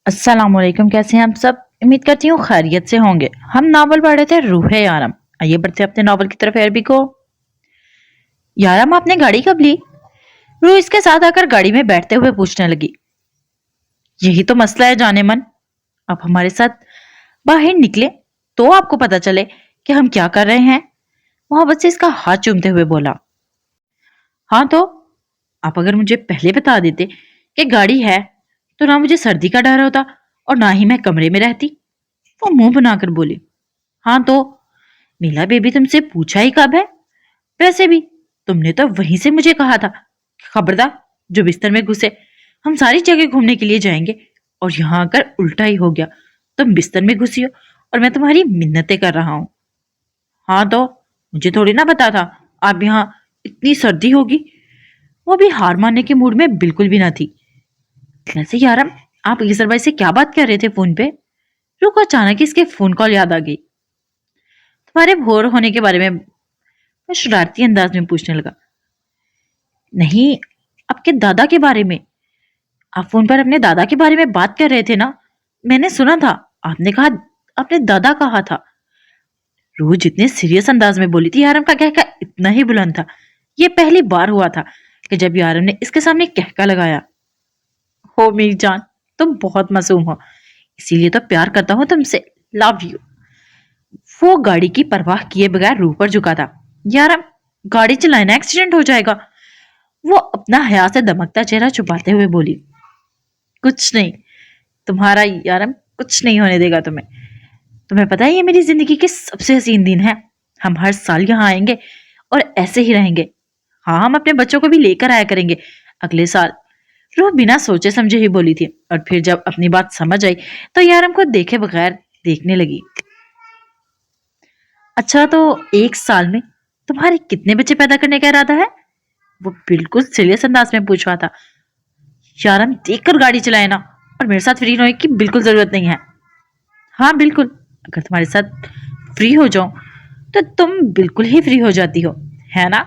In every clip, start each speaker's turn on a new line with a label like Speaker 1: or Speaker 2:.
Speaker 1: अस्सलामुअलैकुम। कैसे हैं आप सब? उम्मीद करती हूँ खैरियत से होंगे। हम नावल पढ़ रहे थे रूह यारम। आइए बढ़ते हैं अपने नावल की तरफ। अरबी को यारम आपने गाड़ी कब ली? रूह इसके साथ आकर गाड़ी में बैठते हुए पूछने लगी। यही तो मसला है जाने मन। आप हमारे साथ बाहर निकले तो आपको पता चले कि हम क्या कर रहे हैं। मोहब्बत से इसका हाथ चूमते हुए बोला। हाँ तो आप अगर मुझे पहले बता देते कि गाड़ी है तो ना मुझे सर्दी का डर होता और ना ही मैं कमरे में रहती। वो मुंह बनाकर बोली। हाँ तो नीला बेबी तुमसे पूछा ही कब है? वैसे भी तुमने तो वहीं से मुझे कहा था कि खबरदार जो बिस्तर में घुसे। हम सारी जगह घूमने के लिए जाएंगे और यहाँ आकर उल्टा ही हो गया। तुम बिस्तर में घुसी हो और मैं तुम्हारी मिन्नतें कर रहा हूँ। हाँ तो मुझे थोड़ी ना पता था आप यहाँ इतनी सर्दी होगी। वो भी हार मानने के मूड में बिल्कुल भी ना थी। वैसे यारम आप ईसर भाई से क्या बात कर रहे थे फोन पे? रुको, अचानक इसके फोन कॉल याद आ गई। तुम्हारे भोर होने के बारे में मैं शरारती अंदाज में पूछने लगा। नहीं, आपके दादा के बारे में। आप फोन पर अपने दादा के बारे में बात कर रहे थे ना? मैंने सुना था। आपने कहा आपने दादा कहा था। रूह जितने सीरियस अंदाज में बोली थी, यारम का कहका इतना ही बुलंद था। यह पहली बार हुआ था कि जब यारम ने इसके सामने कहका लगाया। हो मेरी जान, तुम बहुत मासूम हो, इसीलिए तो प्यार करता हूं तुमसे। Love you. वो गाड़ी की परवाह किए बगैर रूह पर झुका था। यारम गाड़ी चलाना, एक्सीडेंट हो जाएगा। वो अपना हया से दमकता चेहरा छुपाते हुए बोली। कुछ नहीं, तुम्हारा यारम कुछ नहीं होने देगा तुम्हें। तुम्हें पता है ये मेरी जिंदगी के सबसे हसीन दिन है। हम हर साल यहाँ आएंगे और ऐसे ही रहेंगे। हाँ, हम अपने बच्चों को भी लेकर आया करेंगे अगले साल। रूह बिना सोचे समझे ही बोली थी और फिर जब अपनी बात समझ आई तो यारम को देखे बगैर देखने लगी। अच्छा तो एक साल में तुम्हारे कितने बच्चे पैदा करने का इरादा है? वो बिल्कुल सीरियस अंदाज में पूछ रहा था। यारम देखकर गाड़ी चलाए ना, और मेरे साथ फ्री होने की बिल्कुल जरूरत नहीं है। हाँ बिल्कुल, अगर तुम्हारे साथ फ्री हो जाऊं तो तुम बिल्कुल ही फ्री हो जाती हो, है ना?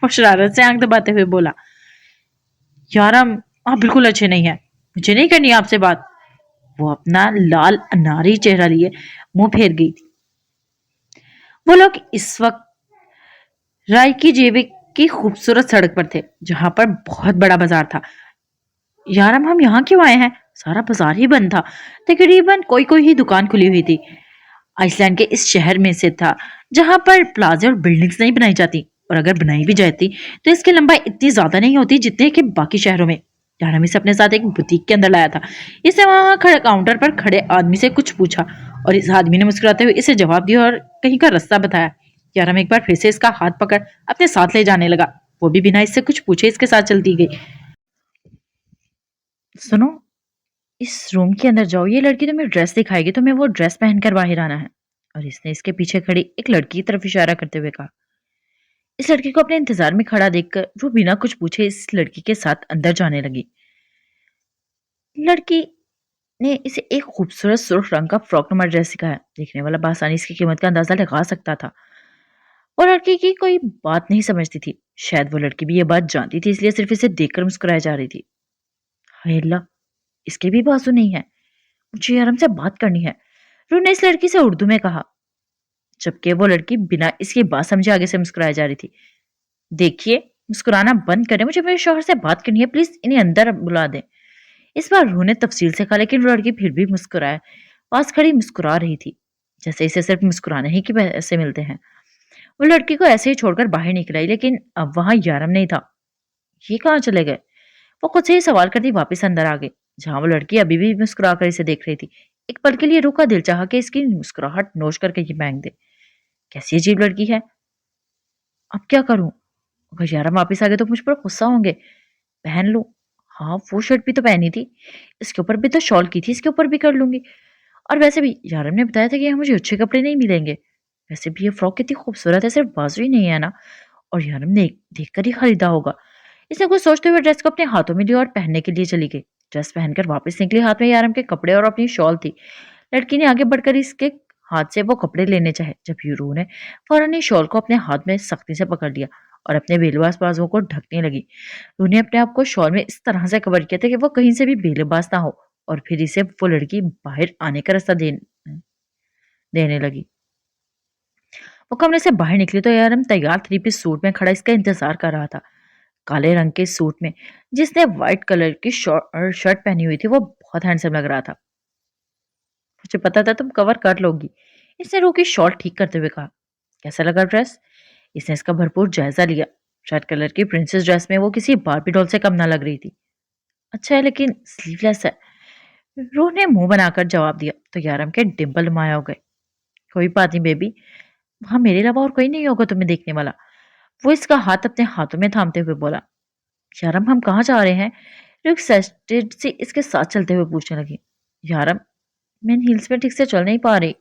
Speaker 1: वो शरारत से आंख दबाते हुए बोला। यारम आप बिल्कुल अच्छे नहीं है, मुझे नहीं करनी आपसे बात। वो अपना लाल अनारी चेहरा लिए मुंह फेर गई थी। वो लोग इस वक्त राय की जेबी की खूबसूरत सड़क पर थे जहां पर बहुत बड़ा बाजार था। यारम हम यहाँ क्यों आए हैं? सारा बाजार ही बंद था। तकरीबन कोई कोई ही दुकान खुली हुई थी। आइसलैंड के इस शहर में से था जहां पर प्लाजे और बिल्डिंग्स नहीं बनाई जाती, और अगर बनाई भी जाती तो इसकी लंबाई इतनी ज्यादा नहीं होती जितने कि बाकी शहरों में। यारम इसे अपने साथ एक बुटीक के अंदर लाया था। इसने वहां खड़े काउंटर पर खड़े आदमी से कुछ पूछा और इस आदमी ने मुस्कुराते हुए इसे जवाब दिया और कहीं का रास्ता बताया। यारम एक बार फिर से इसका हाथ पकड़ अपने साथ ले जाने लगा। वो भी बिना इससे कुछ पूछे इसके साथ चलती गई। सुनो, इस रूम के अंदर जाओ, ये लड़की तुम्हें ड्रेस दिखाएगी, तुम्हें वो ड्रेस पहनकर बाहर आना है। और इसने इसके पीछे खड़ी एक लड़की की तरफ इशारा करते हुए कहा। इस लड़की को अपने इंतजार में खड़ा देखकर वो बिना कुछ पूछे इस लड़की के साथ अंदर जाने लगी। लड़की ने इसे एक खूबसूरत सुर्ख रंग का फ्रॉक नुमा ड्रेस दिखाया। देखने वाला बासानी इसकी कीमत का अंदाजा लगा सकता था। वो लड़की की कोई बात नहीं समझती थी। शायद वो लड़की भी ये बात जानती थी, इसलिए सिर्फ इसे देखकर मुस्कुराई जा रही थी। हाय अल्लाह, इसके भी बाजू नहीं है। मुझे आराम से बात करनी है, रू ने इस लड़की से उर्दू में कहा, जबकि वो लड़की बिना इसकी बात समझे आगे से मुस्कुराई जा रही थी। देखिए, मुस्कुराना बंद करें, मुझे मेरे शौहर से बात करनी है, प्लीज इन्हें अंदर बुला दें। इस बार रू ने तफसील से कहा, लेकिन वो लड़की फिर भी मुस्कुराए पास खड़ी मुस्कुरा रही थी, जैसे इसे सिर्फ मुस्कुराने ही के पैसे मिलते हैं। वो लड़की को ऐसे ही छोड़कर बाहर निकल आई, लेकिन अब वहां यारम नहीं था। ये कहाँ चले गए? वो खुद से ही सवाल करती वापस अंदर आ गई, जहां वो लड़की अभी भी मुस्कुरा कर इसे देख रही थी। एक पल के लिए रुका, दिल चाहा कि इसकी मुस्कुराहट नोच करके ये फेंक दे। कैसी अजीब लड़की है। अब क्या करूं? अगर यारम वापिस आ गए तो मुझ पर गुस्सा होंगे। पहन लूं। हाँ, वो शर्ट भी तो पहनी थी, इसके ऊपर भी तो शॉल की थी, इसके ऊपर भी कर लूंगी। और वैसे भी यारम ने बताया था कि यहाँ मुझे अच्छे कपड़े नहीं मिलेंगे। वैसे भी ये फ्रॉक कितनी खूबसूरत है, सिर्फ बाजू ही नहीं है ना। और यारम ने देखकर ही खरीदा होगा। इसने कुछ सोचते हुए ड्रेस को अपने हाथों में लिया और पहनने के लिए चली गई। ड्रेस पहनकर वापस निकली, हाथ में यारम के कपड़े और अपनी शॉल थी। लड़की ने आगे बढ़कर इसके हाथ से वो कपड़े लेने चाहे, जब यूरू ने फौरन ही शॉल को अपने हाथ में सख्ती से पकड़ लिया और अपने बेलबाज बाजुओं को ढकने लगी। रू ने अपने आप को शॉल में इस तरह से कवर किया था कि वो कहीं से भी बेलबाज ना हो और फिर इसे वो लड़की बाहर आने का रास्ता देने लगी। वो कमरे से बाहर निकली तो यारम तैयार थ्री पीस सूट में खड़ा इसका इंतजार कर रहा था। काले रंग के सूट में जिसने व्हाइट कलर की शर्ट पहनी हुई थी वो बहुत हैंडसम लग रहा था। मुझे पता था तुम कवर कर लोगी, इसने रू की शॉल ठीक करते हुए कहा। कैसा लगा ड्रेस? इसने इसका भरपूर जायजा लिया। रेड कलर की प्रिंसेस ड्रेस में वो किसी बार्बी डॉल से कम ना लग रही थी। अच्छा है लेकिन स्लीवलेस है, रूह ने मुंह बनाकर जवाब दिया तो यारम के डिम्पल नुमाया हो गए। कोई बात नहीं बेबी, वहां मेरे अलावा और कोई नहीं होगा तुम्हें देखने वाला, वो इसका हाथ अपने हाथों में थामते हुए बोला। यारम हम कहाँ जा रहे हैं? रुक एक्साइटेड से इसके साथ चलते हुए पूछने लगी। यारम मैं इन हील्स में ठीक से चल नहीं पा रही,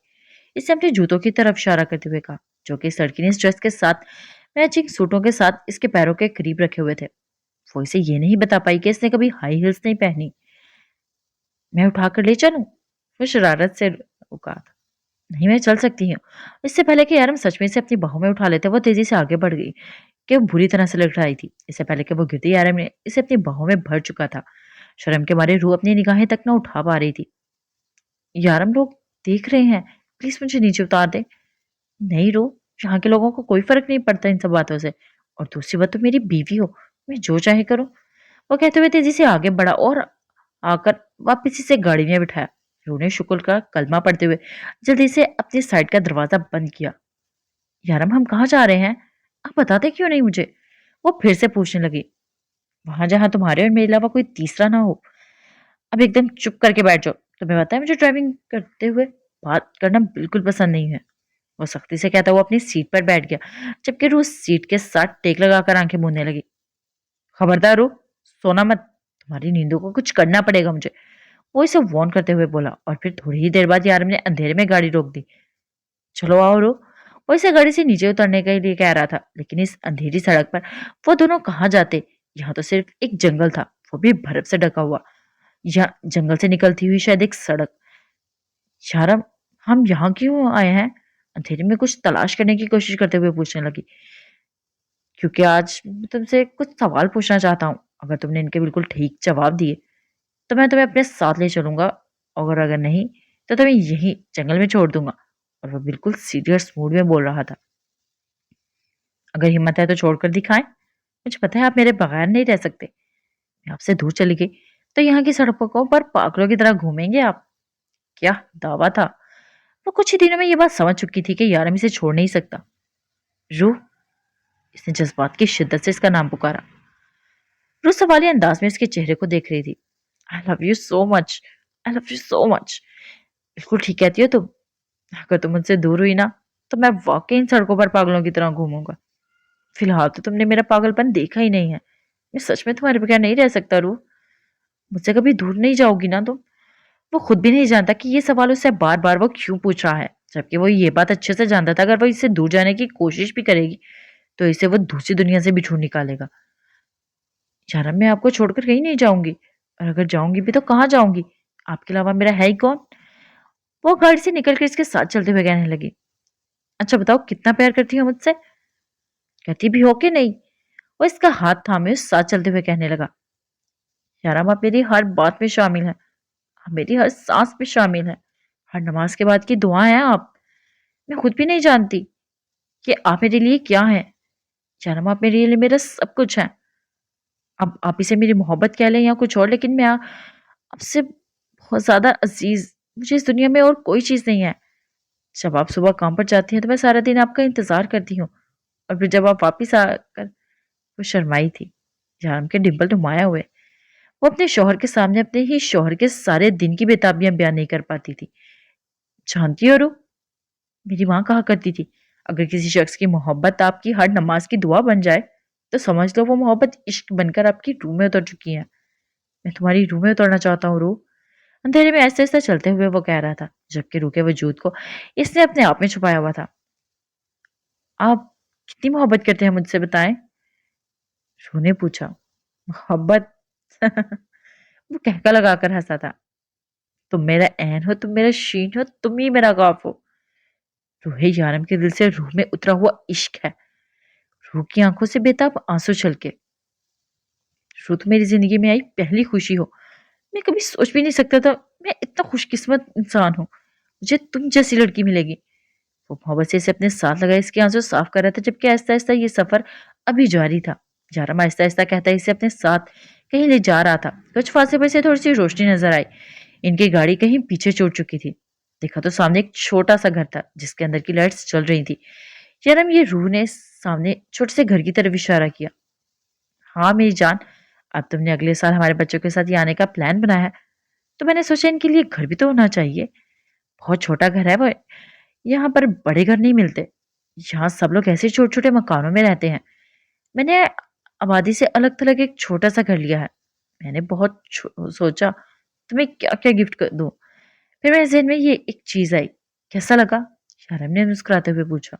Speaker 1: इसने अपने जूतों की तरफ इशारा करते हुए कहा, जो कि इस लड़की ने इस ड्रेस के साथ मैचिंग सूटों के साथ इसके पैरों के करीब रखे हुए थे। वो इसे ये नहीं बता पाई कि इसने कभी हाई हील्स नहीं पहनी। मैं उठाकर ले चलूं? वो शरारत से रुका था। नहीं मैं चल सकती हूँ। इससे पहले कि यारम सच में इसे अपनी बाहों में उठा लेते वो तेजी से आगे बढ़ गई कि वो बुरी तरह से लग रही थी। इससे पहले कि वो गिरती यारम ने इसे अपनी बाहों में भर चुका था। शर्म के मारे रूह अपनी निगाहें तक न उठा पा रही थी। यारम लोग देख रहे हैं, प्लीज मुझे नीचे उतार दे। नहीं रो, यहाँ के लोगों को कोई फर्क नहीं पड़ता इन सब बातों से, और दूसरी बात तो मेरी बीवी हो, मैं जो चाहे करूं। वो कहते हुए तेजी से आगे बढ़ा और आकर वापस इसे गाड़ी में बिठाया। रू ने शुक्र का कलमा पढ़ते हुए जल्दी से अपनी साइड का दरवाजा बंद किया। यारम हम कहाँ जा रहे हैं? आप बताते क्यों नहीं मुझे? वो फिर से पूछने लगी। वहां जहां तुम्हारे और मेरे अलावा कोई तीसरा ना हो। अब एकदम चुप करके बैठ जाओ। तुम्हें पता है मुझे ड्राइविंग करते हुए बात करना बिल्कुल पसंद नहीं है। वो सख्ती से कहता हुआ अपनी सीट पर बैठ गया, जबकि रू सीट के साथ टेक लगाकर आंखें मूंदने लगी। खबरदार रू, सोना मत, तुम्हारी नींदों को कुछ करना पड़ेगा मुझे, वो इसे वार्न करते हुए बोला। और फिर थोड़ी ही देर बाद यारम ने अंधेरे में गाड़ी रोक दी। चलो आओ रू, वो इसे गाड़ी से नीचे उतरने के लिए कह रहा था, लेकिन इस अंधेरी सड़क पर वो दोनों कहाँ जाते? यहाँ तो सिर्फ एक जंगल था, वो भी बर्फ से ढका हुआ। या जंगल से निकलती हुई शायद एक सड़क। यारम हम यहाँ क्यों आए हैं? अंधेरे में कुछ तलाश करने की कोशिश करते हुए पूछने लगी। क्योंकि आज मैं तुमसे कुछ सवाल पूछना चाहता हूँ। अगर तुमने इनके बिल्कुल ठीक जवाब दिए तो मैं तुम्हें अपने साथ ले चलूंगा, और अगर नहीं तो तुम्हें यहीं जंगल में छोड़ दूंगा। और वह बिल्कुल सीरियस मूड में बोल रहा था। अगर हिम्मत है तो छोड़कर दिखाएं, मुझे पता है आप मेरे बगैर नहीं रह सकते। मैं आपसे दूर चली गई तो यहाँ की सड़कों पर पागलों की तरह घूमेंगे आप। क्या दावा था। वो कुछ ही दिनों में ये बात समझ चुकी थी कि यारम इसे छोड़ नहीं सकता। रूह, इसने जज्बात की शिद्दत से इसका नाम पुकारा। रूह सवालिया अंदाज में इसके चेहरे को देख रही थी। I love you so much, I love you so much. बिल्कुल ठीक कहती हो तुम। अगर तुम मुझसे दूर हुई ना तो मैं वाकई इन सड़कों पर पागलों की तरह घूमूंगा। फिलहाल तो तुमने मेरा पागलपन देखा ही नहीं है। मैं सच में तुम्हारे बगैर नहीं रह सकता रूह। मुझसे कभी दूर नहीं जाओगी ना तुम? वो खुद भी नहीं जानता कि ये सवाल उससे बार बार वो क्यों पूछ रहा है, जबकि वो ये बात अच्छे से जानता था अगर वो इससे दूर जाने की कोशिश भी करेगी तो इसे वो दूसरी दुनिया से भी ढूंढ निकालेगा। यार मैं आपको छोड़कर कहीं नहीं जाऊंगी, और अगर जाऊंगी भी तो कहाँ जाऊंगी? आपके अलावा मेरा है ही कौन? वो गाड़ी से निकलकर इसके साथ चलते हुए कहने लगी। अच्छा बताओ कितना प्यार करती हो मुझसे? कहती भी हो कि नहीं? वो इसका हाथ थामे उस साथ चलते हुए कहने लगा। यार आप मेरी हर बात में शामिल है, आप मेरी हर सांस में शामिल है, हर नमाज के बाद की दुआ है आप। मैं खुद भी नहीं जानती कि आप मेरे लिए क्या है। जानम आप मेरे लिए मेरा सब कुछ है। अब आप इसे मेरी मोहब्बत कह लें या कुछ और, लेकिन मैं आपसे बहुत ज्यादा अजीज मुझे इस दुनिया में और कोई चीज नहीं है। जब आप सुबह काम पर जाती हैं तो मैं सारा दिन आपका इंतजार करती हूँ, और फिर जब आप वापिस आकर, वो शर्माई थी। जानम के डिम्पल नुमाया हुए। वो अपने शौहर के सामने अपने ही शौहर के सारे दिन की बेताबियां बयान नहीं कर पाती थी। जानती हो रू, मेरी माँ कहा करती थी, अगर किसी शख्स की मोहब्बत आपकी हर नमाज की दुआ बन जाए तो समझ लो वो मोहब्बत इश्क बनकर आपकी रूह में उतर चुकी है। मैं तुम्हारी रूह में उतरना चाहता हूँ रूह। अंधेरे में ऐसे ऐसे चलते हुए वो कह रहा था, जबकि रूह के वजूद को इसने अपने आप में छुपाया हुआ था। आप कितनी मोहब्बत करते हैं मुझसे बताएं? रूह ने पूछा। मोहब्बत वो कहका लगाकर हंसा था। तुम मेरा ऐन हो, तुम मेरा शीन हो, तुम ही मेरा गौफ हो। रूहे यारम के दिल से रूह में उतरा हुआ इश्क है। रूह की आंखों से बेताब आंसू छलके। रूह तुम मेरी जिंदगी में आई पहली खुशी हो, मैं कभी सोच भी नहीं सकता था मैं इतना खुशकिस्मत इंसान हूँ, मुझे तुम जैसी लड़की मिलेगी। वो मोहब्बत से इसे अपने साथ लगाए इसके आंसू साफ कर रहा था, जबकि आहिस्ता आहिस्ता ये सफर अभी जारी था। जारम आहिस्ता आहिस्ता कहता है इसे अपने साथ कहीं ले जा रहा था। कुछ फासले पर से थोड़ी सी रोशनी नजर आई। इनकी गाड़ी कहीं पीछे छूट चुकी थी। देखा तो सामने एक छोटा सा घर था जिसके अंदर की लाइट्स जल रही थी। जरम ये रूह ने सामने छोटे से घर की तरफ इशारा किया। हाँ मेरी जान, अब तुमने अगले साल हमारे बच्चों के साथ ये आने का प्लान बनाया है, तो मैंने सोचा इनके लिए घर भी तो होना चाहिए। बहुत छोटा घर है वो, यहाँ पर बड़े घर नहीं मिलते। यहाँ सब लोग ऐसे छोटे छोटे मकानों में रहते हैं। मैंने आबादी से अलग थलग एक छोटा सा घर लिया है। मैंने बहुत सोचा तुम्हें क्या क्या गिफ्ट कर दूं। फिर मेरे जहन में ये एक चीज आई। कैसा लगा? यारम ने मुस्कुराते हुए पूछा।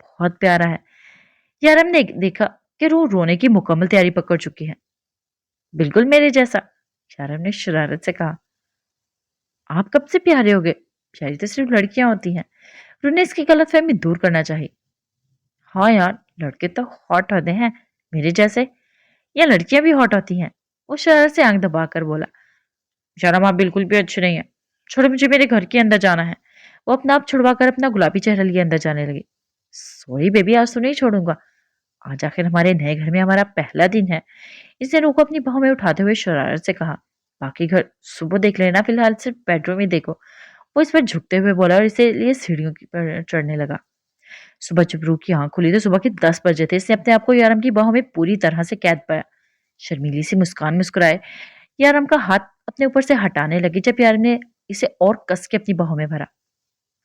Speaker 1: बहुत प्यारा है। यारम ने देखा कि रूह रोने की मुकम्मल तैयारी पकड़ चुकी है। बिल्कुल मेरे जैसा, यारम ने शरारत से कहा। आप कब से प्यारे हो गए? प्यारी तो सिर्फ लड़कियां होती हैं। रूह ने इसकी गलतफहमी दूर करना चाहिए। हाँ यार, लड़के तो हॉट होते हैं मेरे जैसे, या लड़कियां भी हॉट होती हैं। वो शरारत से आंख दबाकर बोला। शर्म आप बिल्कुल भी अच्छे नहीं है। छोड़ो, मुझे मेरे घर के अंदर जाना है। वो अपना आप छुड़वाकर अपना गुलाबी चेहरा लिए अंदर जाने लगी। सॉरी बेबी, आज तो नहीं छोड़ूंगा। आज आखिर हमारे नए घर में हमारा पहला दिन है। इसने रूह को अपनी बाहों में उठाते हुए शरारत से कहा। बाकी घर सुबह देख लेना, फिलहाल सिर्फ बेडरूम ही देखो। वो इस पर झुकते हुए बोला और इसे लिए सीढ़ियों पर चढ़ने लगा। सुबह जब रूह की आंख खुली तो सुबह के 10 बजे थे। इसने अपने आप को यारम की बाहों में पूरी तरह से कैद पाया। शर्मीली सी मुस्कान मुस्कुराए यारम का हाथ अपने ऊपर से हटाने लगी, जब यारम ने इसे और कस के अपनी बाहों में भरा।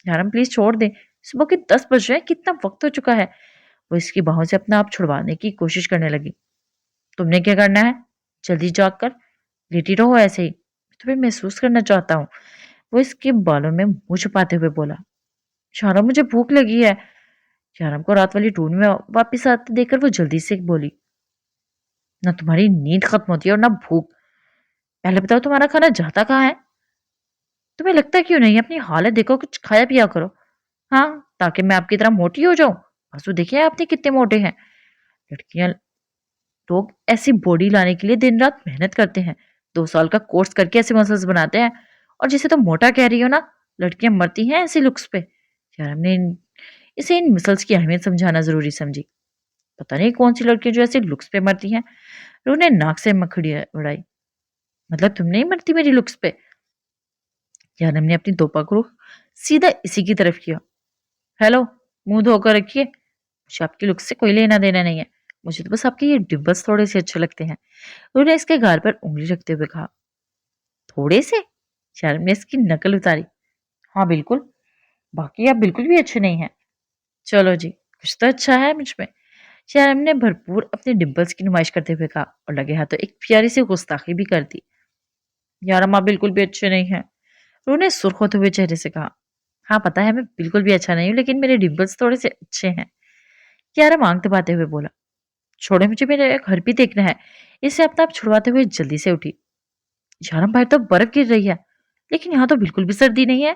Speaker 1: यारम प्लीज छोड़ दे, सुबह के 10 बज रहे हैं, कितना वक्त हो चुका है। वो इसकी बाहों से अपना आप छुड़वाने की कोशिश करने लगी। तुमने क्या करना है? जल्दी जाग कर लेटी रहो ऐसे ही, मैं तुम्हें महसूस करना चाहता हूँ। वो इसके बालों में मुंह छुपाते हुए बोला। शारा, मुझे भूख लगी है। यारम को रात वाली टून में वापिस आते देखकर वो जल्दी से बोली। ना तुम्हारी नींद खत्म होती है और ना भूख। पहले बताओ तुम्हारा खाना जाता कहाँ है? तुम्हें लगता क्यों नहीं? अपनी हालत देखो, कुछ खाया पिया करो। हाँ, ताकि मैं आपकी तरह मोटी हो जाऊं। आंसू देखे आपने कितने मोटे हैं। लड़कियां लोग ऐसी बॉडी लाने के लिए दिन रात मेहनत करते हैं। 2 साल का कोर्स करके ऐसे मसल्स बनाते हैं। और जिसे तुम मोटा कह रही हो ना, लड़कियां मरती हैं ऐसी लुक्स पे। यार हमने इसे इन मसल्स की अहमियत समझाना जरूरी समझी। पता नहीं कौन सी लड़कियां जो ऐसे लुक्स पे मरती हैं। उन्होंने नाक से मखड़ी उड़ाई। मतलब तुम नहीं मरती मेरी लुक्स पे? यार हमने अपनी दो पकड़ू सीधा इसी की तरफ किया। हेलो, मुंह धोकर रखिए। मुझे आपकी लुक से कोई लेना देना नहीं है। मुझे तो बस आपके ये डिम्पल्स थोड़े से अच्छे लगते हैं। उन्होंने इसके गाल पर उंगली रखते हुए कहा। थोड़े से? शर्म ने इसकी नकल उतारी। हाँ बिल्कुल, बाकी आप बिल्कुल भी अच्छे नहीं हैं। चलो जी, कुछ तो अच्छा है मुझ में। शर्म ने भरपूर अपने डिम्पल्स की नुमाइश करते हुए कहा और लगे हाथों एक प्यारी सी गुस्ताखी भी कर दी। यार आप बिल्कुल भी अच्छे नहीं हैं। उन्होंने सुर्ख होते हुए चेहरे से कहा। हाँ पता है मैं बिल्कुल भी अच्छा नहीं हूँ, लेकिन मेरे डिम्पल्स थोड़े से अच्छे हैं। यार आंख दबाते हुए बोला। छोड़े, मुझे मेरा घर भी देखना है। इसे अपना आप छुड़वाते हुए जल्दी से उठी। यारम बाहर तो बर्फ गिर रही है, लेकिन यहाँ तो बिल्कुल भी सर्दी नहीं है।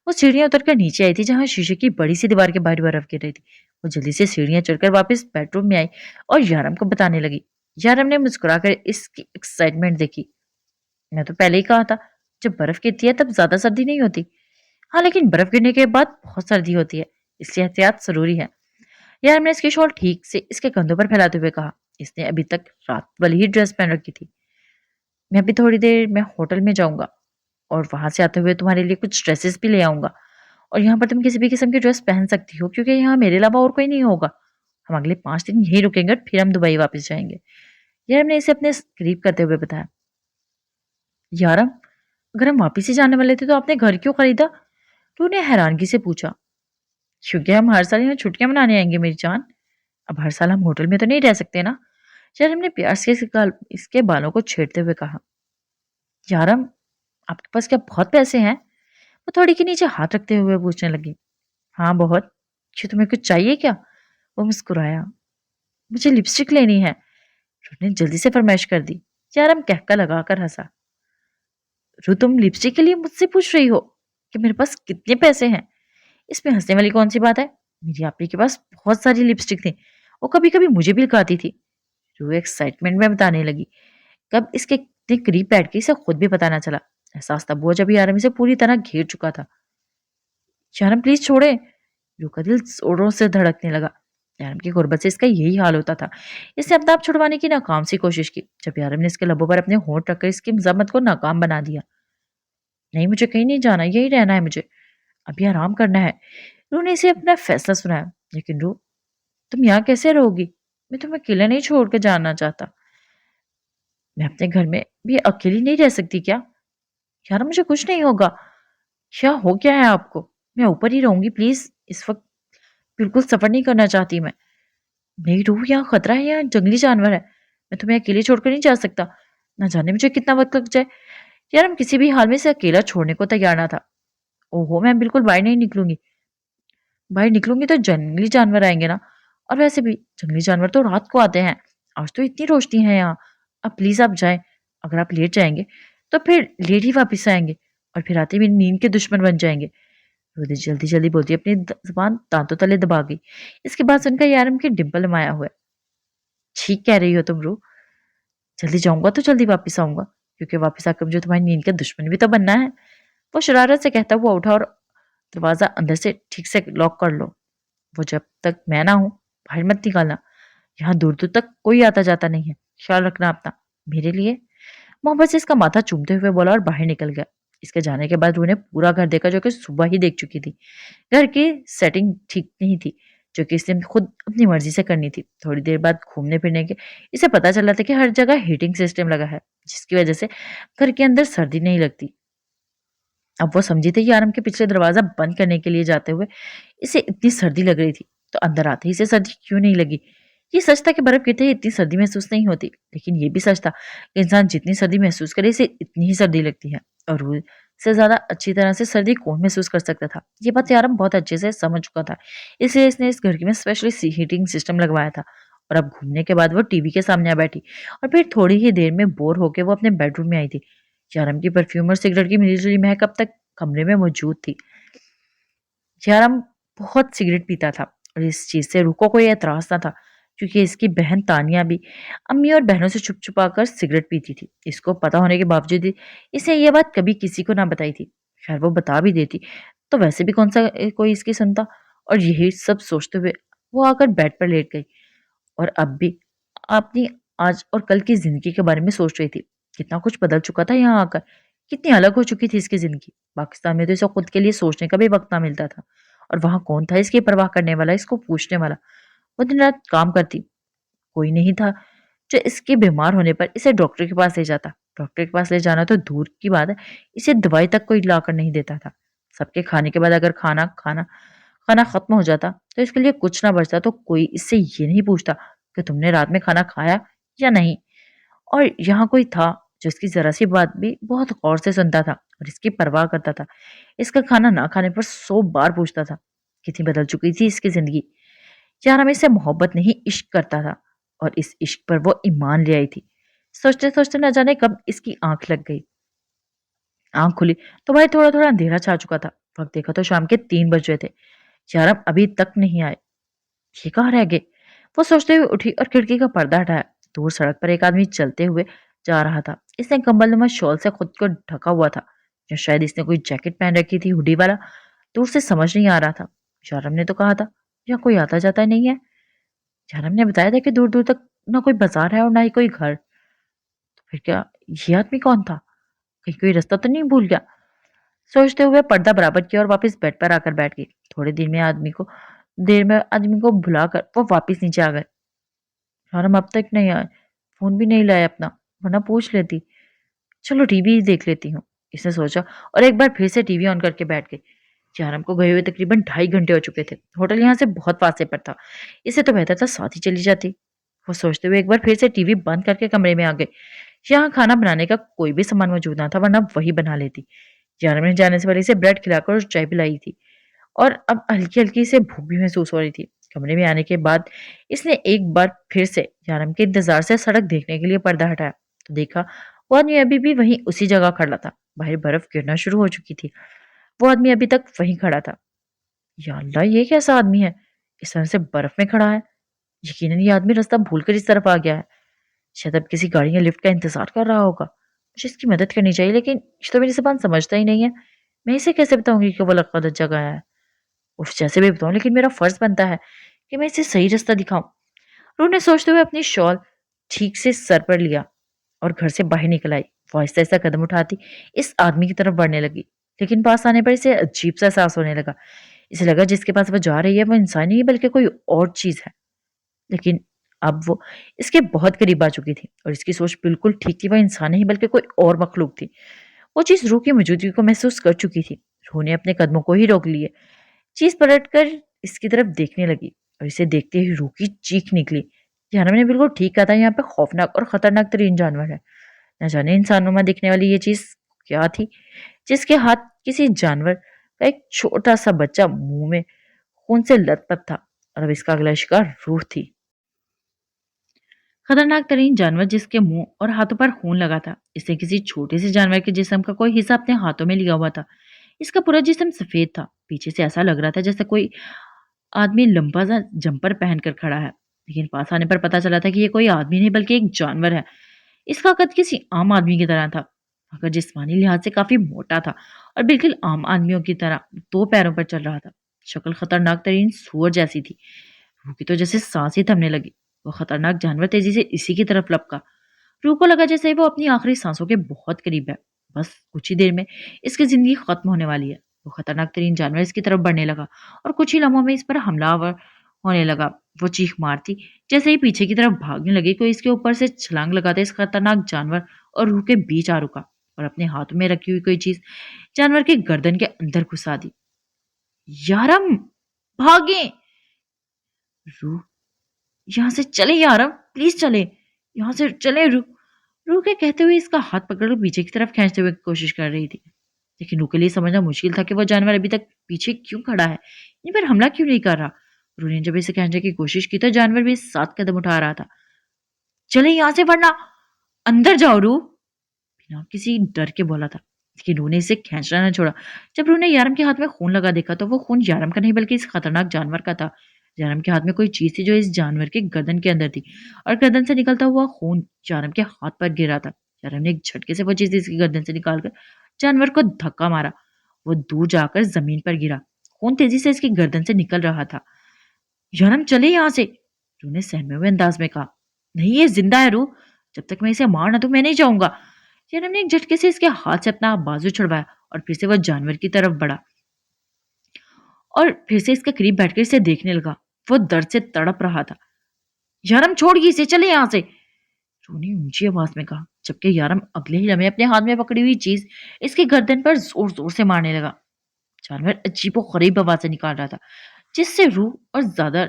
Speaker 1: वो सीढ़ियां उतरकर नीचे आई थी जहां शीशे की बड़ी सी दीवार के बाहर बर्फ गिर रही थी। वो जल्दी से सीढ़ियां चढ़कर वापस बेडरूम में आई और यारम को बताने लगी। यारम ने मुस्कुराकर इसकी एक्साइटमेंट देखी। मैं तो पहले ही कहा था, जब बर्फ गिरती है तब ज्यादा सर्दी नहीं होती। हाँ लेकिन बर्फ गिरने के बाद बहुत सर्दी होती है, इसलिए एहतियात जरूरी है। यार हमने इसकी शॉल ठीक से इसके कंधों पर फैलाते हुए कहा। इसने अभी तक रात वाली ही ड्रेस पहन रखी थी। मैं अभी थोड़ी देर में होटल में जाऊंगा और वहां से आते हुए तुम्हारे लिए कुछ ड्रेसेस भी ले आऊंगा। और यहाँ पर तुम किसी भी किस्म की ड्रेस पहन सकती हो, क्योंकि यहाँ मेरे अलावा और कोई नहीं होगा। हम अगले 5 दिन यहीं रुकेंगे और फिर हम दुबई वापस जाएंगे। यार हमने इसे अपने करीब करते हुए बताया। यारम, अगर हम वापिस ही जाने वाले थे तो आपने घर क्यों खरीदा? तो उन्हें हैरानगी से पूछा। क्योंकि हम हर साल यहाँ छुट्टियां मनाने आएंगे मेरी जान। अब हर साल हम होटल में तो नहीं रह सकते ना। शर्म ने प्यार से इसके बालों को छेड़ते हुए कहा। यारम, आपके पास क्या बहुत पैसे हैं? वो थोड़ी के नीचे हाथ रखते हुए पूछने लगी। हाँ बहुत। क्यों, तुम्हें कुछ चाहिए क्या? वो मुस्कुराया। मुझे लिपस्टिक लेनी है। उसने जल्दी से फरमाइश कर दी। यारम कहका लगाकर हंसा। रू, तुम लिपस्टिक के लिए मुझसे पूछ रही हो कि मेरे पास कितने पैसे हैं? इसमें हंसने वाली कौन सी बात है? मेरी आपी के पास बहुत सारी लिपस्टिक थी। वो कभी कभी मुझे भी लगाती थी। रू एक्साइटमेंट में बताने लगी। कब इसके इतने करीब बैठ के इसे खुद भी पता ना चला। एहसास तब हुआ जब यारम इसे पूरी तरह घेर चुका था। यारम प्लीज छोड़े। रू का दिल जोरों से धड़कने लगा। यारम की गुर्बत से इसका यही हाल होता था। इसने अपना आप छुड़वाने की नाकाम सी कोशिश की, जब यारम ने इसके लबों पर अपने होंठ रखकर इसकी मजम्मत को नाकाम बना दिया। नहीं, मुझे कहीं नहीं जाना, यही रहना है मुझे, अभी आराम करना है। रू ने इसे अपना फैसला सुनाया। लेकिन रू, तुम यहाँ कैसे रहोगी? मैं तुम्हें अकेले नहीं छोड़ के जाना चाहता। मैं अपने घर में भी अकेली नहीं रह सकती क्या? यार मुझे कुछ नहीं होगा। क्या हो क्या है आपको? मैं ऊपर ही रहूंगी प्लीज। इस वक्त बिल्कुल सफर नहीं करना चाहती मैं। नहीं रूह, यहाँ खतरा है, यहाँ जंगली जानवर है। मैं तुम्हें अकेले छोड़कर नहीं जा सकता। ना जाने मुझे कितना वक्त लग जाए। यार हम किसी भी हाल में इसे अकेला छोड़ने को तैयार ना था। ओहो, मैं बिल्कुल बाहर नहीं निकलूंगी। बाहर निकलूंगी तो जंगली जानवर आएंगे ना। और वैसे भी जंगली जानवर तो रात को आते हैं। आज तो इतनी रोशनी है यहाँ। अब प्लीज आप जाएं। अगर आप लेट जाएंगे तो फिर लेट ही वापिस आएंगे, और फिर आते मेरी नींद के दुश्मन बन जाएंगे। रोदी जल्दी जल्दी बोलती अपनी जुबान दांतों तले दबा गई। इसके बाद सुनकर यारम की डिम्पल माया हुआ है। ठीक कह रही हो तुम रू। जल्दी जाऊंगा तो जल्दी वापस आऊंगा, क्योंकि वापस आकर मुझे तुम्हारी नींद का दुश्मन भी तो बनना है। वो शरारत से कहता हुआ उठा और दरवाजा अंदर से ठीक से लॉक कर लो। वो जब तक मैं ना हूं बाहर मत निकालना। यहाँ दूर दूर तक कोई आता जाता नहीं है, ख्याल रखना अपना। मेरे लिए। मोहब्बत से इसका माथा चूमते हुए बोला और बाहर निकल गया। इसके जाने के बाद रूह ने पूरा घर देखा, जो कि सुबह ही देख चुकी थी। घर की सेटिंग ठीक नहीं थी, जो कि इसने खुद अपनी मर्जी से करनी थी। थोड़ी देर बाद घूमने फिरने के इसे पता चला था कि हर जगह हीटिंग सिस्टम लगा है, जिसकी वजह से घर के अंदर सर्दी नहीं लगती। अब वो समझी थी कि आराम के पिछले दरवाजा बंद करने के लिए जाते हुए इसे इतनी सर्दी लग रही थी, तो अंदर आते ही इसे सर्दी क्यों नहीं लगी। ये सच था कि बर्फ गिरते ही इतनी सर्दी महसूस नहीं होती, लेकिन ये भी सच था कि इंसान जितनी सर्दी महसूस करे इसे इतनी ही सर्दी लगती है। और रूह से ज्यादा अच्छी तरह से सर्दी कौन महसूस कर सकता था। ये बात यारम बहुत अच्छे से समझ चुका था, इसलिए इसने इस घर में स्पेशली हीटिंग सिस्टम लगवाया था। और अब घूमने के बाद वो टीवी के सामने आ बैठी, और फिर थोड़ी ही देर में बोर होकर वो अपने बेडरूम में आई थी। यारम की परफ्यूम और सिगरेट की मिलीजुली महक अब तक कमरे में मौजूद थी। यारम बहुत सिगरेट पीता था, और इस चीज से रूह को कोई एतराज ना था, क्योंकि इसकी बहन तानिया भी अम्मी और बहनों से छुप छुपा कर सिगरेट पीती थी। इसको पता होने के बावजूद भी इसे यह बात कभी किसी को ना बताई थी। खैर वो बता भी देती तो वैसे भी कौन सा कोई इसकी सुनता। और यही सब सोचते हुए वो आकर बेड पर लेट गई, और अब भी अपनी आज और कल की जिंदगी के बारे में सोच रही थी। कितना कुछ बदल चुका था यहाँ आकर, कितनी अलग हो चुकी थी इसकी जिंदगी। पाकिस्तान में तो इसे खुद के लिए सोचने का भी वक्त ना मिलता था, और वहां कौन था इसकी परवाह करने वाला, इसको पूछने वाला। वो दिन रात काम करती, कोई नहीं था जो इसके बीमार होने पर इसे डॉक्टर के पास ले जाता। डॉक्टर के पास ले जाना तो दूर की बात है, इसे दवाई तक कोई लाकर नहीं देता था। सबके खाने के बाद अगर खाना खाना खाना खत्म हो जाता तो इसके लिए कुछ ना बचता, तो कोई इससे ये नहीं पूछता कि तुमने रात में खाना खाया या नहीं। और यहाँ कोई था जो इसकी जरा सी बात भी बहुत गौर से सुनता था और इसकी परवाह करता था। इसका खाना ना खाने पर 100 बार पूछता था। कितनी बदल चुकी थी इसकी जिंदगी। यार हमें इससे मोहब्बत नहीं इश्क करता था, और इस इश्क पर वो ईमान ले आई थी। सोचते सोचते न जाने कब इसकी आंख लग गई। आंख खुली तो भाई थोड़ा थोड़ा अंधेरा छा चुका था। वक्त देखा तो शाम के 3 बज रहे थे। यार अभी तक नहीं आए, ये कहाँ रह गए। वो सोचते हुए उठी और खिड़की का पर्दा हटाया। दूर सड़क पर एक आदमी चलते हुए जा रहा था। इसने कंबलनुमा शॉल से खुद को ढका हुआ था, या शायद इसने कोई जैकेट पहन रखी थी, हुडी वाला। दूर से समझ नहीं आ रहा था। यारम ने तो कहा था यहाँ कोई आता जाता नहीं है। यारम ने बताया था कि दूर दूर तक ना कोई बाजार है और ना ही कोई घर। तो फिर क्या ये आदमी कौन था? कहीं कोई रास्ता तो नहीं भूल गया। सोचते हुए पर्दा बराबर किया और वापस बेड पर आकर बैठ गई। थोड़ी देर में आदमी को भुलाकर वो वापस नीचे आ गए। यार हम अब तक नहीं आए, फोन भी नहीं लाया अपना, वरना पूछ लेती। चलो टीवी ही देख लेती हूँ, इसने सोचा, और एक बार फिर से टीवी ऑन करके बैठ गई। यारम को गए हुए तकरीबन 2.5 घंटे हो चुके थे। होटल यहाँ से बहुत फासले पर था, इसे तो बेहतर था साथ ही चली जाती। वो सोचते हुए एक बार फिर से टीवी बंद करके कमरे में आ गई। यहाँ खाना बनाने का कोई भी सामान मौजूद ना था, वरना वही बना लेती। यारम ने जाने से पहले इसे ब्रेड खिलाकर और चाय पिलाई थी, और अब हल्की हल्की इसे भूख भी महसूस हो रही थी। कमरे में आने के बाद इसने एक बार फिर से यारम के इंतजार से सड़क देखने के लिए पर्दा हटाया, तो देखा वो आदमी अभी भी वहीं उसी जगह खड़ा था। बाहर बर्फ गिरना शुरू हो चुकी थी। वो आदमी अभी तक वहीं खड़ा था। या अल्लाह, ये कैसा आदमी है, इस तरह से बर्फ में खड़ा है। यकीनन ये आदमी रास्ता भूलकर इस तरफ आ गया है। शायद अब किसी गाड़ी या लिफ्ट का इंतजार कर रहा होगा। मुझे इसकी मदद करनी चाहिए, लेकिन ये तो मेरी ज़ुबान समझता ही नहीं है। मैं इसे कैसे बताऊँगी कि वो गलत जगह है? उफ़! जैसे भी बताऊँ, लेकिन मेरा फ़र्ज़ बनता है कि मैं इसे सही रास्ता दिखाऊँ। रूह ने सोचते हुए अपनी शॉल ठीक से सर पर लिया और घर से बाहर निकल आई। वो आहिस्ता-आहिस्ता कदम उठाती इस आदमी की तरफ बढ़ने लगी, लेकिन पास आने पर इसे अजीब-सा एहसास होने लगा। इसे लगा जिसके पास वो जा रही है वो इंसान नहीं है बल्कि कोई और चीज़ है। लेकिन अब वो इसके बहुत करीब आ चुकी थी और इसकी सोच बिल्कुल ठीक थी, वो इंसान नहीं बल्कि कोई और मखलूक थी। वो चीज़ रूह की मौजूदगी को महसूस कर चुकी थी। रूह ने अपने कदमों को ही रोक लिए। चीज़ पलटकर इसकी तरफ देखने लगी और इसे देखते ही रूह की चीख निकली। जानवर ने बिल्कुल ठीक कहा था, यहाँ पे खौफनाक और खतरनाक तरीन जानवर है। न जाने इंसानों में दिखने वाली ये चीज़ क्या थी, जिसके हाथ किसी जानवर का एक छोटा-सा बच्चा मुँह में खून से लथपथ था और अब इसका अगला शिकार रूह थी। खतरनाक तरीन जानवर जिसके मुंह और हाथों पर खून लगा था। इसे किसी छोटे से जानवर के जिस्म का कोई हिस्सा अपने हाथों में लिया हुआ था। इसका पूरा जिस्म सफेद था। पीछे से ऐसा लग रहा था जैसे कोई आदमी लंबा सा जंपर पहनकर खड़ा है, लेकिन पास आने पर पता चला था कि ये कोई आदमी नहीं बल्कि एक जानवर है। इसका कद किसी आम आदमी की तरह था, मगर जिस्मानी लिहाज से काफी मोटा था और बिल्कुल आम आदमियों की तरह दो पैरों पर चल रहा था। शक्ल खतरनाक तरीन सूअर जैसी थी। रूह की तो जैसे सांस ही थमने लगी। वो खतरनाक जानवर तेजी से इसी की तरफ लपका। रूह को लगा जैसे वो अपनी आखिरी सांसों के बहुत करीब है। बस कुछ ही देर में इसकी जिंदगी खत्म होने वाली है। वो खतरनाक तरीन जानवर इसकी तरफ बढ़ने लगा और कुछ ही लम्हों में इस पर हमलावर होने लगा। वो चीख मारती जैसे ही पीछे की तरफ भागने लगी, कोई इसके ऊपर से छलांग लगाते इस खतरनाक जानवर और रूह के बीच आ रुका और अपने हाथों में रखी हुई कोई चीज जानवर के गर्दन के अंदर घुसा दी। यारम, भागे! रूह, यहाँ से चले यार, प्लीज चले, यहाँ से चले। रूह रूह के कहते हुए इसका हाथ पकड़कर पीछे की तरफ खींचते हुए कोशिश कर रही थी, लेकिन रूह के लिए समझना मुश्किल था कि वह जानवर अभी तक पीछे क्यों खड़ा है, इन पर हमला क्यों नहीं कर रहा। रूह ने जब इसे खींचने की कोशिश की तो जानवर भी 7 कदम उठा रहा था। चले यहाँ से वरना अंदर जाओ रूह, बिना किसी डर के बोला था, लेकिन रूह ने इसे खींचना न छोड़ा। जब रूह ने यारम के हाथ में खून लगा देखा तो वो खून यारम का नहीं बल्कि इस खतरनाक जानवर का था। यारम के हाथ में कोई चीज थी जो इस जानवर के गर्दन के अंदर थी और गर्दन से निकलता हुआ खून यारम के हाथ पर गिरा था। यारम ने एक झटके से वो चीज इसकी गर्दन से निकालकर जानवर को धक्का मारा। वो दूर जाकर जमीन पर गिरा। खून तेजी से इसकी गर्दन से निकल रहा था। यारम, चले यहाँ से, रूह ने सहमे हुए अंदाज में कहा। नहीं, ये जिंदा है रूह, जब तक मैं इसे मार ना दूं मैं नहीं जाऊंगा। यारम ने एक झटके से इसके हाथ से अपना बाजू छुड़वाया और फिर से वह जानवर की तरफ बढ़ा और फिर से इसके करीब बैठकर इसे देखने लगा। वो दर्द से तड़प रहा था। यारम, छोड़िए इसे, चले यहाँ से, रूह ने ऊंची आवाज में कहा, जबकि यारम अगले ही लम्हे अपने हाथ में पकड़ी हुई चीज इसके गर्दन पर जोर जोर से मारने लगा। जानवर अजीबो गरीब आवाज से निकाल रहा था, जिससे रूह और ज्यादा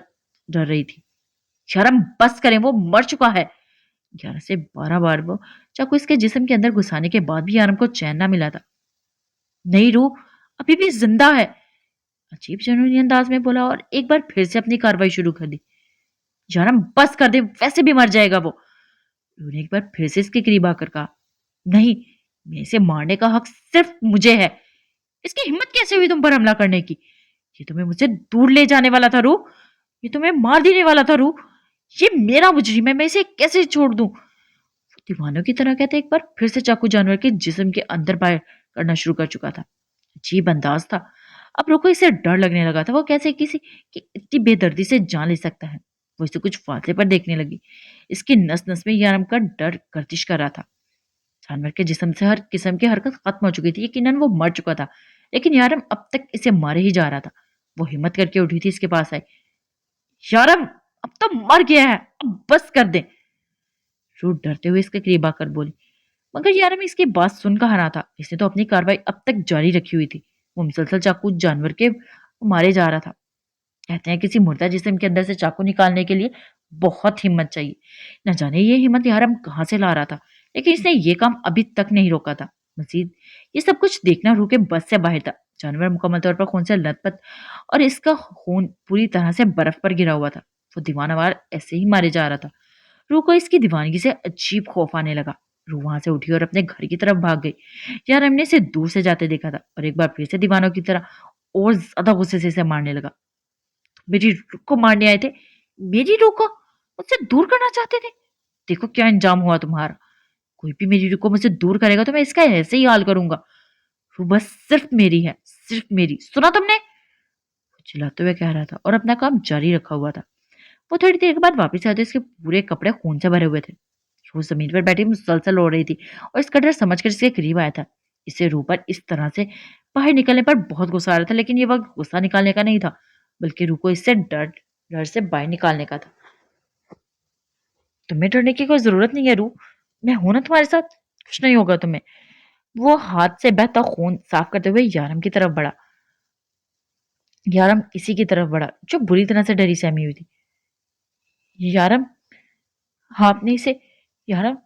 Speaker 1: डर रही थी। यारम, बस करें, वो मर चुका है। 11 से 12 बार वो चाकू इसके जिस्म के अंदर घुसाने के बाद भी यारम को चैन ना मिला था। नहीं रूह, अभी भी जिंदा है, अजीब जुनूनी अंदाज में बोला और एक बार फिर से अपनी कार्रवाई शुरू कर दी। यारम, बस कर दे, वैसे भी मर जाएगा वो, रूह ने एक बार फिर से इसके करीब आकर कहा। नहीं, मैं इसे मारने का हक सिर्फ मुझे है। इसकी हिम्मत कैसे हुई तुम पर हमला करने की? ये तुम्हें मुझसे दूर ले जाने वाला था रूह, ये तुम्हें मार देने वाला था रूह। ये मेरा मुजरिम है, मैं इसे कैसे छोड़ दूं? दीवानों की तरह कहते एक बार फिर से चाकू जानवर के जिस्म के अंदर बाहर करना शुरू कर चुका था। अजीब अंदाज था। अब रुको इसे डर लगने लगा था। वो कैसे किसी की इतनी बेदर्दी से जान ले सकता है। वो इसे कुछ फासले पर देखने लगी। इसकी नस नस में यारम का डर गर्दिश कर रहा था। जानवर के जिस्म से हर किस्म की हरकत खत्म हो चुकी थी। यकीनन वो मर चुका था, लेकिन यारम अब तक इसे मारे ही जा रहा था। वो हिम्मत करके उठी थी, इसके पास आई। यारम, अब तो मर गया है, अब बस कर दे, रूह डरते हुए इसके करीब आकर बोली। मगर यारम इसकी बात सुन कहा रहा था। इसने तो अपनी कार्रवाई अब तक जारी रखी हुई थी। वो मुसलसल चाकू जानवर के मारे जा रहा था। कहते हैं किसी मुर्दा जिस्म के अंदर से चाकू निकालने के लिए बहुत हिम्मत चाहिए। न जाने ये हिम्मत यारम कहाँ से ला रहा था, लेकिन इसने ये काम अभी तक नहीं रोका था। मजीद ये सब कुछ देखना रूह के बस से बाहर था। जानवर मुकम्मल तौर पर खून से लथपथ और इसका खून पूरी तरह से बर्फ पर गिरा हुआ था। वो दीवानावार ऐसे ही मारे जा रहा था। रूह को इसकी दीवानगी से अजीब खौफ आने लगा। रूह वहां से उठी और अपने घर की तरफ भाग गई। यार हमने इसे दूर से जाते देखा था और एक बार फिर से दीवानों की तरह और ज्यादा गुस्से से इसे मारने लगा। मेरी रूह को मारने आए थे, मेरी रूह को मुझसे दूर करना चाहते थे, देखो क्या अंजाम हुआ तुम्हारा। कोई भी मेरी रूह को मुझसे दूर करेगा तो मैं इसका ऐसे ही हाल करूंगा। रूह बस सिर्फ मेरी है, सिर्फ मेरी, सुना तुमने? वो चिल्लाते हुए कह रहा था और अपना काम जारी रखा हुआ था। वो थोड़ी देर के बाद वापस आए तो इसके पूरे कपड़े खून से भरे हुए थे। वो जमीन पर बैठी मुसलसल रो रही थी और इसका डर समझकर इसके करीब आया था। इससे रूह पर इस तरह से बाहर निकलने पर बहुत गुस्सा आ रहा था, लेकिन ये वक्त गुस्सा निकालने का नहीं था, बल्कि रूह को इससे डर डर से बाहर निकालने का था। तुम्हें डरने की कोई जरूरत नहीं है रूह, मैं हूं ना तुम्हारे साथ, कुछ नहीं होगा तुम्हें। वो हाथ से बहता खून साफ करते हुए यारम की तरफ बढ़ा। यारम इसी की तरफ बढ़ा जो बुरी तरह से डरी सहमी हुई थी। यारम, हाँ आपने इसे, यारम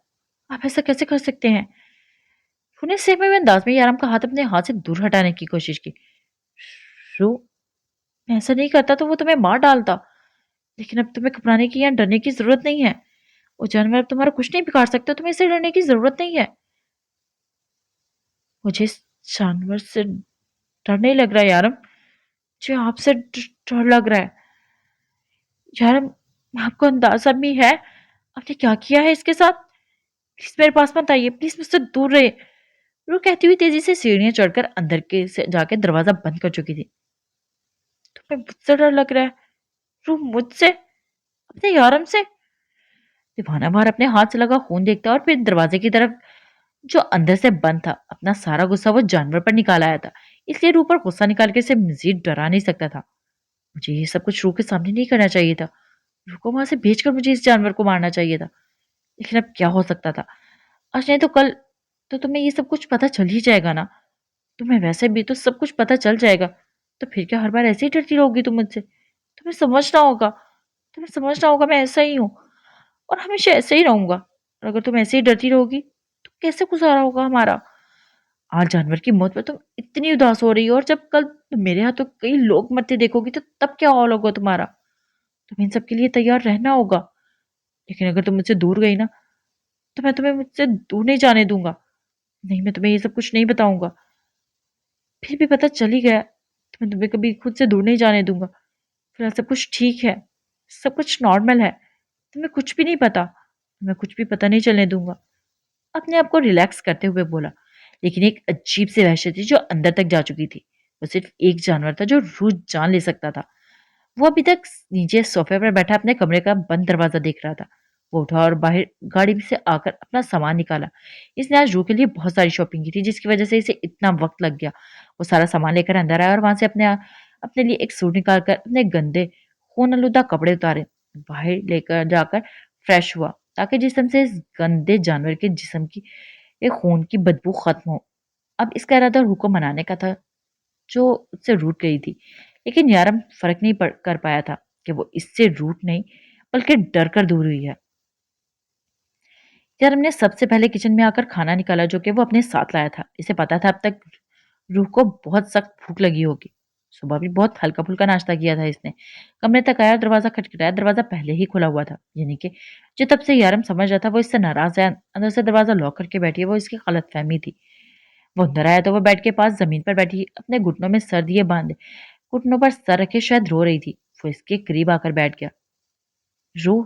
Speaker 1: आप ऐसा कैसे कर सकते हैं? उन्हें सहमे हुए अंदाज में यारम का हाथ अपने हाथ से दूर हटाने की कोशिश की। रू, मैं ऐसा नहीं करता तो वो तुम्हें मार डालता, लेकिन अब तुम्हें घबराने की या डरने की जरूरत नहीं है। वो जानवर अब तुम्हारा कुछ नहीं बिगाड़ सकता, तुम्हें इससे डरने की जरूरत नहीं है। मुझे इस जानवर से डर नहीं लग रहा है यारम, मुझे आपसे डर लग रहा है। यारम, आपको अंदाजा भी है आपने क्या किया है इसके साथ? प्लीज मेरे पास मत आइए, प्लीज मुझसे दूर रहे। रू कहती हुई तेजी से सीढ़ियां चढ़कर अंदर के से जाके दरवाजा बंद कर चुकी थी। तुम्हें मुझसे डर लग रहा है? रू, मुझसे? अपने यारम से? दीवाना बाहर अपने हाथ से लगा खून देखता और फिर दरवाजे की तरफ जो अंदर से बंद था। अपना सारा गुस्सा वो जानवर पर निकाल आया था, इसलिए रू पर गुस्सा निकाल के इसे मजीद डरा नहीं सकता था। मुझे ये सब कुछ रू के सामने नहीं करना चाहिए था। रू को वहां से भेजकर मुझे इस जानवर को मारना चाहिए था, लेकिन अब क्या हो सकता था? आज नहीं तो कल तो तुम्हें ये सब कुछ पता चल ही जाएगा ना। तुम्हें वैसे भी तो सब कुछ पता चल जाएगा, तो फिर क्या हर बार ऐसे ही डरती रहोगी तुम मुझसे? तुम्हें समझना होगा, तुम्हें समझना होगा मैं ऐसा ही हूँ और हमेशा ऐसे ही रहूंगा। और अगर तुम ऐसे ही डरती रहोगी तो कैसे गुजारा होगा हमारा? आज जानवर की मौत पर तुम इतनी उदास हो रही हो और जब कल तुम मेरे हाथों कई लोग मरते देखोगी तो तब क्या हाल होगा तुम्हारा? तुम्हें इन सब के लिए तैयार रहना होगा। लेकिन अगर तुम मुझसे दूर गई ना तो मैं तुम्हें मुझसे दूर नहीं जाने दूंगा। नहीं, मैं तुम्हें ये सब कुछ नहीं बताऊंगा। फिर भी पता चल ही गया तो मैं तुम्हें कभी खुद से दूर नहीं जाने दूंगा। फिलहाल सब कुछ ठीक है, सब कुछ नॉर्मल है, तुम्हें कुछ भी नहीं पता, मैं कुछ भी पता नहीं चलने दूंगा। अपने आप को रिलैक्स करते हुए बोला, लेकिन एक अजीब सी वहशत थी जो अंदर तक जा चुकी थी। वो सिर्फ एक जानवर था जो रूह जान ले सकता था। वो अभी तक नीचे सोफे पर बैठा अपने कमरे का बंद दरवाजा देख रहा था। वो उठा और बाहर गाड़ी से आकर अपना सामान निकाला। इसने आज रूह के लिए बहुत सारी शॉपिंग की थी, जिसकी वजह से इसे इतना वक्त लग गया। वो सारा सामान लेकर अंदर आया और वहां से अपने अपने लिए एक सूट निकालकर अपने गंदे खून आलूदा कपड़े उतारे। बाहर लेकर जाकर फ्रेश हुआ ताकि जिस्म से इस गंदे जानवर के जिस्म की एक खून की बदबू खत्म हो। अब इसका इरादा रूह को मनाने का था जो उससे रूठ गई थी, लेकिन यारम फर्क नहीं कर पाया था कि वो इससे रूठ नहीं बल्कि डर कर दूर हुई है। यारम ने सबसे पहले किचन में आकर खाना निकाला जो कि वो अपने साथ लाया था। इसे पता था अब तक रूह को बहुत सख्त भूख लगी होगी। सुबह भी बहुत हल्का फुल्का नाश्ता किया था इसने। कमरे तक आया, दरवाजा खटखटाया, दरवाजा पहले ही खुला हुआ था, यानी कि जो तब से यारम समझ रहा था वो इससे नाराज है। अंदर से दरवाजा लॉक करके बैठी है, वो इसकी गलतफहमी थी। वो अंदर आया तो वो बेड के पास जमीन पर बैठी अपने घुटनों में सर दिए बांधे, घुटनों पर सर रखे शायद रो रही थी। वो इसके करीब आकर बैठ गया। रो,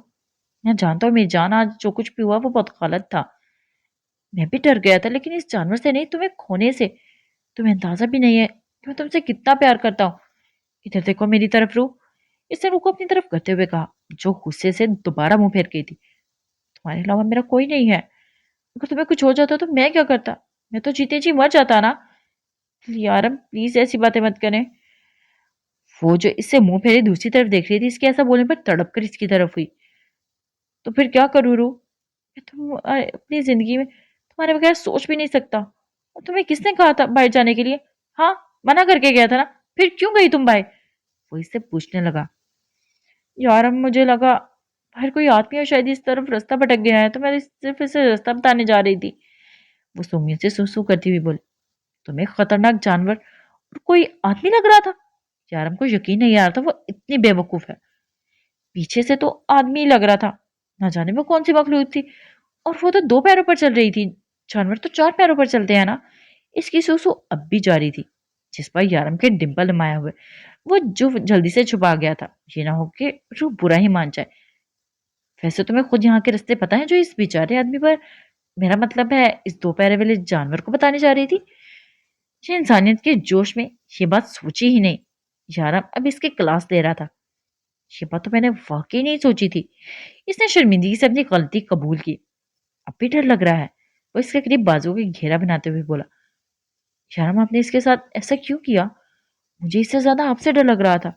Speaker 1: मैं जानता हूँ मेरी जान, आज जो कुछ भी हुआ वो बहुत गलत था। मैं भी डर गया था, लेकिन इस जानवर से नहीं, तुम्हें खोने से। तुम्हें अंदाजा भी नहीं है कि मैं तुमसे कितना प्यार करता हूँ। इधर देखो मेरी तरफ रू। इसने रू को अपनी तरफ करते हुए कहा, जो गुस्से से दोबारा मुंह फेर गई थी। तुम्हारे अलावा मेरा कोई नहीं है। अगर तुम्हें कुछ हो जाता तो मैं क्या करता? मैं तो जीते जी मर जाता ना। यारम प्लीज ऐसी बातें मत करें। वो जो इससे मुंह फेरे दूसरी तरफ देख रही थी, इसके ऐसा बोलने पर तड़प कर इसकी तरफ हुई। तो फिर क्या करूँ रू? मैं तुम अपनी जिंदगी में तुम्हारे बगैर सोच भी नहीं सकता। और तुम्हें किसने कहा था बाहर जाने के लिए? हाँ, मना करके गया था ना, फिर क्यों गई तुम बाहर? वो इससे पूछने लगा। यार अब मुझे लगा बाहर कोई आदमी है, शायद इस तरफ रास्ता भटक गया है, तो मैं सिर्फ इसे रास्ता बताने जा रही थी। वो सुमित से सुसु करती हुई बोली, तुम्हें खतरनाक जानवर और कोई आदमी लग रहा था? यार हमको यकीन नहीं आ रहा था वो इतनी बेवकूफ है। पीछे से तो आदमी ही लग रहा था, ना जाने वो कौन सी मखलूक थी। और वो तो दो पैरों पर चल रही थी, जानवर तो चार पैरों पर चलते हैं ना। इसकी सुसु अब भी जारी थी, जिस पर यारम के डिंपल नुमाया हुए वो जो जल्दी से छुपा गया था। ये ना हो कि रू बुरा ही मान जाए। वैसे तुम्हें खुद यहाँ के रास्ते पता है जो इस बेचारे आदमी पर मेरा मतलब है इस दो पैरों वाले जानवर को बताने जा रही थी। ये इंसानियत के जोश में ये बात सोची ही नहीं। यार अब इसकी क्लास ले रहा था। ये बात तो मैंने वाकई नहीं सोची थी। इसने शर्मिंदगी से अपनी गलती कबूल की। अब भी डर लग रहा है। वो इसके करीब बाजुओं की घेरा बनाते हुए बोला, यार आपने इसके साथ ऐसा क्यों किया? मुझे इससे ज्यादा आपसे डर लग रहा था।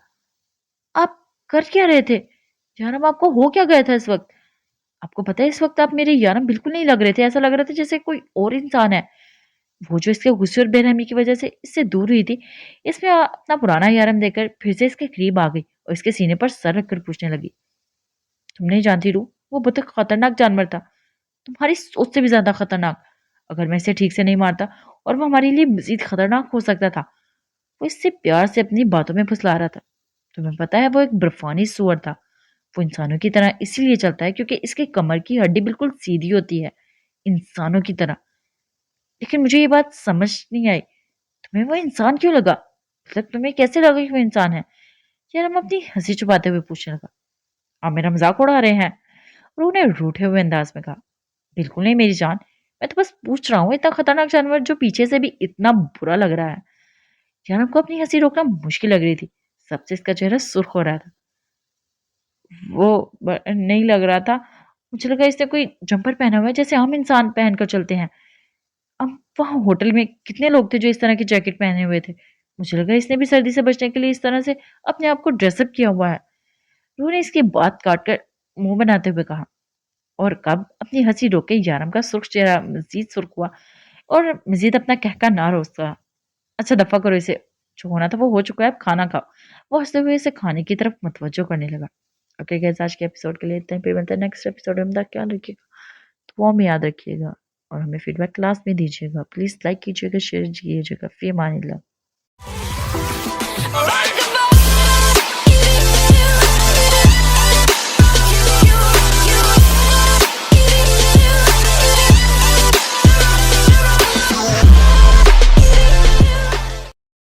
Speaker 1: आप कर क्या रहे थे? यार आपको हो क्या गया था इस वक्त? आपको पता है इस वक्त आप मेरे यारम बिल्कुल नहीं लग रहे थे। ऐसा लग रहा था जैसे कोई और इंसान है। वो जो इसके गुस्से और बेरहमी की वजह से इससे दूर हुई थी, इसमें अपना पुराना यारम देकर फिर से इसके करीब आ गई और इसके सीने पर सर रखकर पूछने लगी, तुम नहीं जानती रू, वो बहुत खतरनाक जानवर था। तुम्हारी सोच से भी ज्यादा खतरनाक। अगर मैं इसे ठीक से नहीं मारता और वो हमारे लिए मजीद खतरनाक हो सकता था। वो इससे प्यार से अपनी बातों में फुसला रहा था। तुम्हें पता है वो एक बर्फानी सुअर था। वो इंसानों की तरह इसीलिए चलता है क्योंकि इसके कमर की हड्डी बिल्कुल सीधी होती है, इंसानों की तरह। लेकिन मुझे ये बात समझ नहीं आई, तुम्हें वो इंसान क्यों लगा? मतलब तुम्हें कैसे लगा कि वो इंसान है? यार हम अपनी हंसी छुपाते हुए पूछने लगा, आप मेरा मजाक उड़ा रहे हैं? और उन्हें रूठे हुए अंदाज में कहा, बिल्कुल नहीं मेरी जान, मैं तो बस पूछ रहा हूँ, इतना खतरनाक जानवर जो पीछे से भी इतना बुरा लग रहा है। यार हमको अपनी हंसी रोकना मुश्किल लग रही थी। सबसे इसका चेहरा सुर्ख हो रहा था। वो नहीं लग रहा था। मुझे लगा इसने कोई जंपर पहना हुआ है जैसे आम इंसान पहनकर चलते हैं। अब वहाँ होटल में कितने लोग थे जो इस तरह की जैकेट पहने हुए थे। मुझे लगा इसने भी सर्दी से बचने के लिए इस तरह से अपने आप को ड्रेसअप किया हुआ है। रूह ने इसकी बात काट कर मुंह बनाते हुए कहा, और कब अपनी हंसी रोक के यारम का सुर्ख चेहरा मजीद सुर्ख हुआ और मजीद अपना कहका ना रोक सका। अच्छा दफा करो इसे, जो होना था वो हो चुका है, अब खाना खाओ। वो हंसते हुए इसे खाने की तरफ मुतवज्जो करने लगा। ओके गाइस, आज के एपिसोड के लिए इतना ही। फिर मिलते हैं नेक्स्ट एपिसोड में। अपना ख्याल रखिएगा, दुआ में याद रखिएगा और हमें फीडबैक क्लास में दीजिएगा। प्लीज लाइक कीजिएगा, शेयर कीजिएगा। फी अमानिल्लाह।